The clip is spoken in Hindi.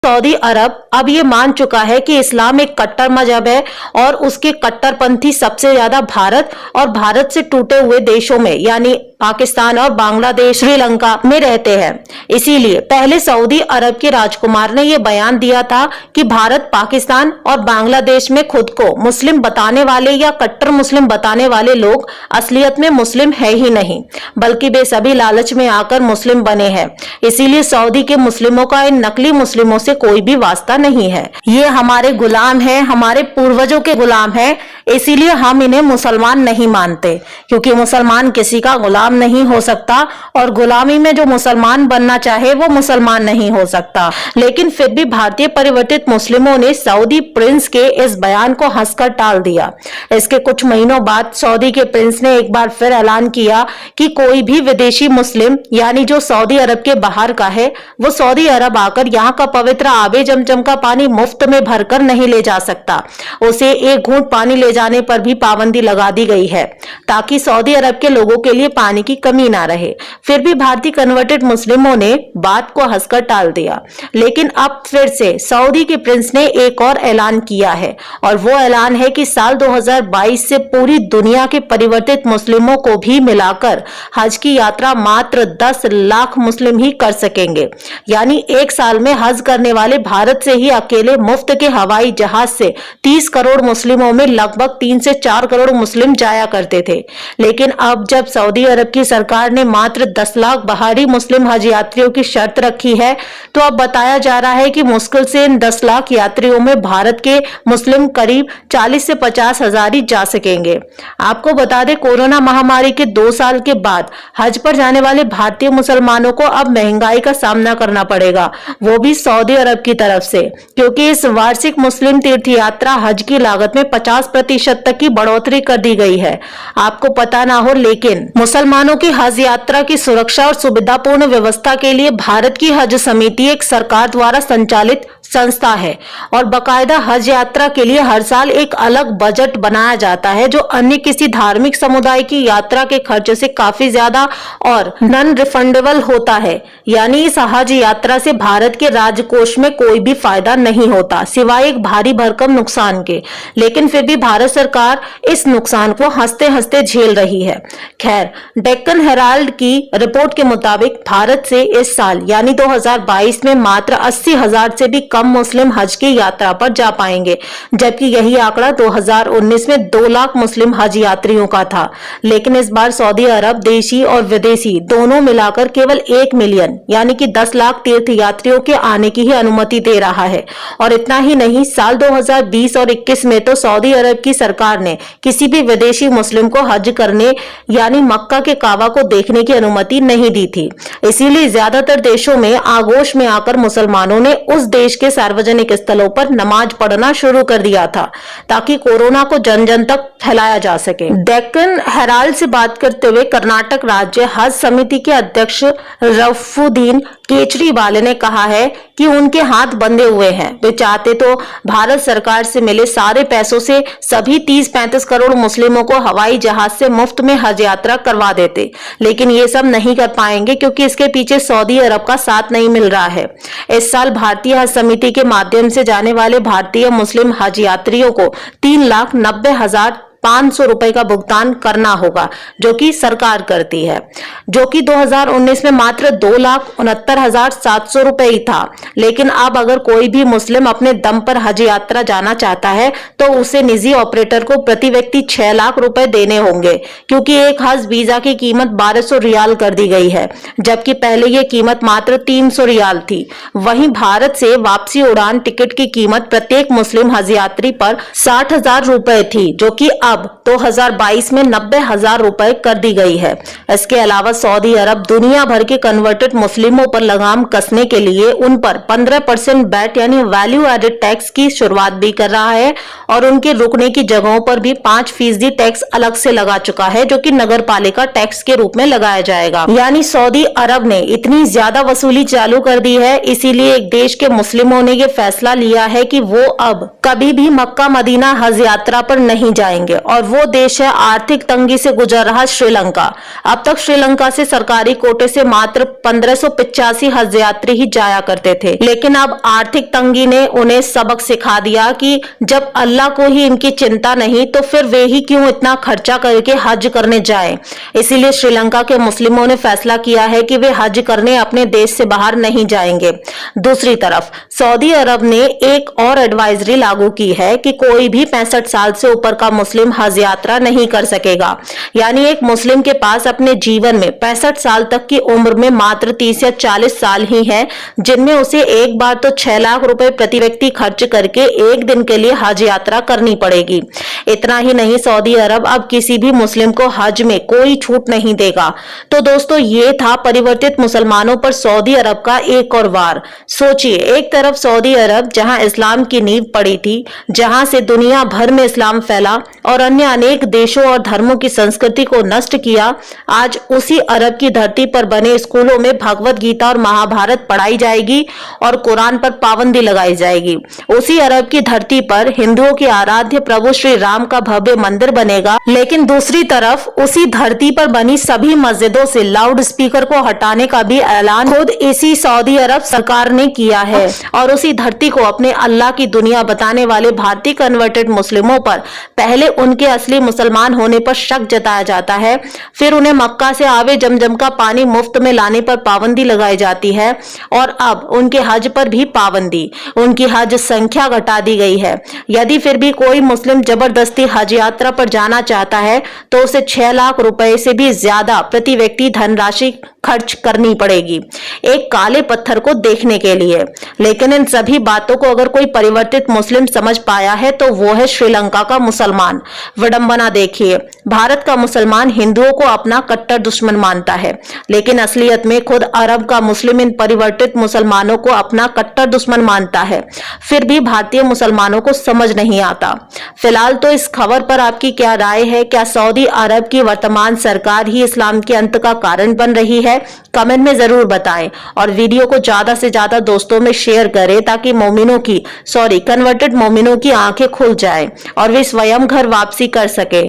सऊदी अरब अब ये मान चुका है कि इस्लाम एक कट्टर मजहब है और उसके कट्टरपंथी सबसे ज्यादा भारत और भारत से टूटे हुए देशों में यानी पाकिस्तान और बांग्लादेश, श्रीलंका में रहते हैं। इसीलिए पहले सऊदी अरब के राजकुमार ने यह बयान दिया था कि भारत, पाकिस्तान और बांग्लादेश में खुद को मुस्लिम बताने वाले या कट्टर मुस्लिम बताने वाले लोग असलियत में मुस्लिम है ही नहीं, बल्कि वे सभी लालच में आकर मुस्लिम बने हैं। इसीलिए सऊदी के मुस्लिमों का इन नकली मुस्लिमों से कोई भी वास्ता नहीं है। ये हमारे गुलाम हैं, हमारे पूर्वजों के गुलाम हैं, इसीलिए हम इन्हें मुसलमान नहीं मानते, क्योंकि मुसलमान किसी का गुलाम नहीं हो सकता और गुलामी में जो मुसलमान बनना चाहे वो मुसलमान नहीं हो सकता। लेकिन फिर भी भारतीय परिवर्तित मुस्लिमों ने सऊदी प्रिंस के इस बयान को हंसकर टाल दिया। इसके कुछ महीनों बाद सऊदी के प्रिंस ने एक बार फिर ऐलान किया कि कोई भी विदेशी मुस्लिम यानी जो सऊदी अरब के बाहर का है, वो सऊदी अरब आकर यहाँ का पवित्र आबे जमजम का पानी मुफ्त में भरकर नहीं ले जा सकता। उसे एक घूंट पानी ले जाने पर भी पाबंदी लगा दी गई है ताकि सऊदी अरब के लोगों के लिए पानी की कमी ना रहे। फिर भी भारतीय कन्वर्टेड मुस्लिमों ने बात को हंसकर टाल दिया। लेकिन अब फिर से सऊदी के प्रिंस ने एक और ऐलान किया है और वो ऐलान है कि साल 2022 से पूरी दुनिया के परिवर्तित मुस्लिमों को भी मिलाकर हज की यात्रा मात्र 10 लाख मुस्लिम ही कर सकेंगे। यानी एक साल में हज करने वाले भारत से ही अकेले मुफ्त के हवाई जहाज से 30 करोड़ मुस्लिमों में लगभग 3 से 4 करोड़ मुस्लिम जाया करते थे। लेकिन अब जब सऊदी अरब की सरकार ने मात्र 10 लाख बाहरी मुस्लिम हज यात्रियों की शर्त रखी है, तो अब बताया जा रहा है कि मुश्किल से इन 10 लाख यात्रियों में भारत के मुस्लिम करीब 40 से 50 हजार ही जा सकेंगे। आपको बता दें, कोरोना महामारी के 2 साल के बाद हज पर जाने वाले भारतीय मुसलमानों को अब महंगाई का सामना करना पड़ेगा, वो भी सऊदी अरब की तरफ से, क्योंकि इस वार्षिक मुस्लिम तीर्थ यात्रा हज की लागत में 50% तक की बढ़ोतरी कर दी गई है। आपको पता ना हो, लेकिन मुसलमानों की हज यात्रा की सुरक्षा और सुविधापूर्ण व्यवस्था के लिए भारत की हज समिति एक सरकार द्वारा संचालित संस्था है और बकायदा हज यात्रा के लिए हर साल एक अलग बजट बनाया जाता है, जो अन्य किसी धार्मिक समुदाय की यात्रा के खर्च से काफी ज्यादा और नॉन रिफंडेबल होता है। यानी इस हज यात्रा से भारत के राजकोष में कोई भी फायदा नहीं होता, सिवाय एक भारी भरकम नुकसान के। लेकिन फिर भी भारत सरकार इस नुकसान को हंसते हंसते झेल रही है। खैर, डेक्कन हेराल्ड की रिपोर्ट के मुताबिक भारत से इस साल यानी 2022 में मात्र 80,000 से भी कम मुस्लिम हज की यात्रा पर जा पाएंगे, जबकि यही आंकड़ा 2019 में 2 लाख मुस्लिम हज यात्रियों का था। लेकिन इस बार सऊदी अरब देशी और विदेशी दोनों मिलाकर केवल 1 मिलियन यानी कि 10 लाख तीर्थ यात्रियों के आने की ही अनुमति दे रहा है। और इतना ही नहीं, साल 2020 और 21 में तो सऊदी अरब की सरकार ने किसी भी विदेशी मुस्लिम को हज करने यानी मक्का के काबा को देखने की अनुमति नहीं दी थी। इसीलिए ज्यादातर देशों में आगोश में आकर मुसलमानों ने उस देश के सार्वजनिक स्थलों पर नमाज पढ़ना शुरू कर दिया था, ताकि कोरोना को जन जन तक फैलाया जा सके। डेक्कन हेराल्ड से बात करते हुए कर्नाटक राज्य हज समिति के अध्यक्ष रफुद्दीन केजरीवाल ने कहा है कि उनके हाथ बंधे हुए हैं। वे चाहते तो भारत सरकार से मिले सारे पैसों से सभी 30-35 करोड़ मुस्लिमों को हवाई जहाज से मुफ्त में हज यात्रा करवा देते, लेकिन ये सब नहीं कर पाएंगे क्योंकि इसके पीछे सऊदी अरब का साथ नहीं मिल रहा है। इस साल भारतीय हज समिति के माध्यम से जाने वाले भारतीय मुस्लिम हज यात्रियों को 3,90,500 रुपए का भुगतान करना होगा, जो कि सरकार करती है, जो कि 2019 में मात्र 2,69,700 रुपए ही था। लेकिन अब अगर कोई भी मुस्लिम अपने दम पर हज यात्रा जाना चाहता है तो उसे निजी ऑपरेटर को प्रति व्यक्ति 6 लाख रुपए देने होंगे, क्योंकि एक हज वीजा की कीमत 1200 रियाल कर दी गई है, जबकि पहले ये कीमत मात्र 300 रियाल थी। वहीं भारत से वापसी उड़ान टिकट की कीमत प्रत्येक मुस्लिम हज यात्री पर 60,000 रुपए थी, जो कि अब 2022 में 90,000 रुपए कर दी गई है। इसके अलावा सऊदी अरब दुनिया भर के कन्वर्टेड मुस्लिमों पर लगाम कसने के लिए उन पर 15% वैट यानी वैल्यू एडेड टैक्स की शुरुआत भी कर रहा है और उनके रुकने की जगहों पर भी 5% टैक्स अलग से लगा चुका है, जो कि नगर पालिका टैक्स के रूप में लगाया जाएगा। यानी सऊदी अरब ने इतनी ज्यादा वसूली चालू कर दी है, इसीलिए एक देश के मुस्लिमों ने यह फैसला लिया है कि वो अब कभी भी मक्का मदीना हज यात्रा पर नहीं जाएंगे और वो देश है आर्थिक तंगी से गुजर रहा श्रीलंका। अब तक श्रीलंका से सरकारी कोटे से मात्र 1585 हज यात्री ही जाया करते थे, लेकिन अब आर्थिक तंगी ने उन्हें सबक सिखा दिया कि जब अल्लाह को ही इनकी चिंता नहीं तो फिर वे ही क्यों इतना खर्चा करके हज करने जाएं। इसीलिए श्रीलंका के मुस्लिमों ने फैसला किया है कि वे हज करने अपने देश से बाहर नहीं जाएंगे। दूसरी तरफ सऊदी अरब ने एक और एडवाइजरी लागू की है कि कोई भी 65 साल से ऊपर का मुस्लिम हज यात्रा नहीं कर सकेगा। यानी एक मुस्लिम के पास अपने जीवन में 65 साल तक की उम्र में मात्र 30 या 40 साल ही है, जिनमें उसे एक बार तो 6 लाख रुपए प्रति व्यक्ति खर्च करके एक दिन के लिए हज यात्रा करनी पड़ेगी। इतना ही नहीं, सऊदी अरब अब किसी भी मुस्लिम को हज में कोई छूट नहीं देगा। तो दोस्तों, ये था परिवर्तित मुसलमानों पर सऊदी अरब का एक और वार। सोचिए, एक तरफ सऊदी अरब जहां इस्लाम की नींव पड़ी थी, जहां से दुनिया भर में इस्लाम फैला और अन्य अनेक देशों और धर्मों की संस्कृति को नष्ट किया, आज उसी अरब की धरती पर बने स्कूलों में भगवत गीता और महाभारत पढ़ाई जाएगी और कुरान पर पाबंदी लगाई जाएगी। उसी अरब की धरती पर हिंदुओं के आराध्य प्रभु श्री राम का भव्य मंदिर बनेगा, लेकिन दूसरी तरफ उसी धरती पर बनी सभी मस्जिदों से लाउड स्पीकर को हटाने का भी ऐलान खुद इसी सऊदी अरब सरकार ने किया है। और उसी धरती को अपने अल्लाह की दुनिया बताने वाले भारतीय कन्वर्टेड मुस्लिमों पर पहले उनके असली मुसलमान होने पर शक जताया जाता है, फिर उन्हें मक्का से आवे जमजम का पानी मुफ्त में लाने पर पाबंदी लगाई जाती है और अब उनके हज पर भी पाबंदी, उनकी हज संख्या घटा दी गई है। यदि फिर भी कोई मुस्लिम जबरदस्ती हज यात्रा पर जाना चाहता है तो उसे 6 लाख रुपए से भी ज्यादा प्रति व्यक्ति धनराशि खर्च करनी पड़ेगी एक काले पत्थर को देखने के लिए। लेकिन इन सभी बातों को अगर कोई परिवर्तित मुस्लिम समझ पाया है तो वो है श्रीलंका का मुसलमान। विडंबना देखिए, भारत का मुसलमान हिंदुओं को अपना कट्टर दुश्मन मानता है, लेकिन असलियत में खुद अरब का मुस्लिम इन परिवर्तित मुसलमानों को अपना कट्टर दुश्मन मानता है। फिर भी भारतीय मुसलमानों को समझ नहीं आता। फिलहाल तो इस खबर पर आपकी क्या राय है? क्या सऊदी अरब की वर्तमान सरकार ही इस्लाम के अंत का कारण बन रही है? कमेंट में जरूर बताएं और वीडियो को ज्यादा से ज्यादा दोस्तों में शेयर करें ताकि कन्वर्टेड मोमिनों की आंखें खुल जाएं और वे स्वयं घर वापसी कर सके।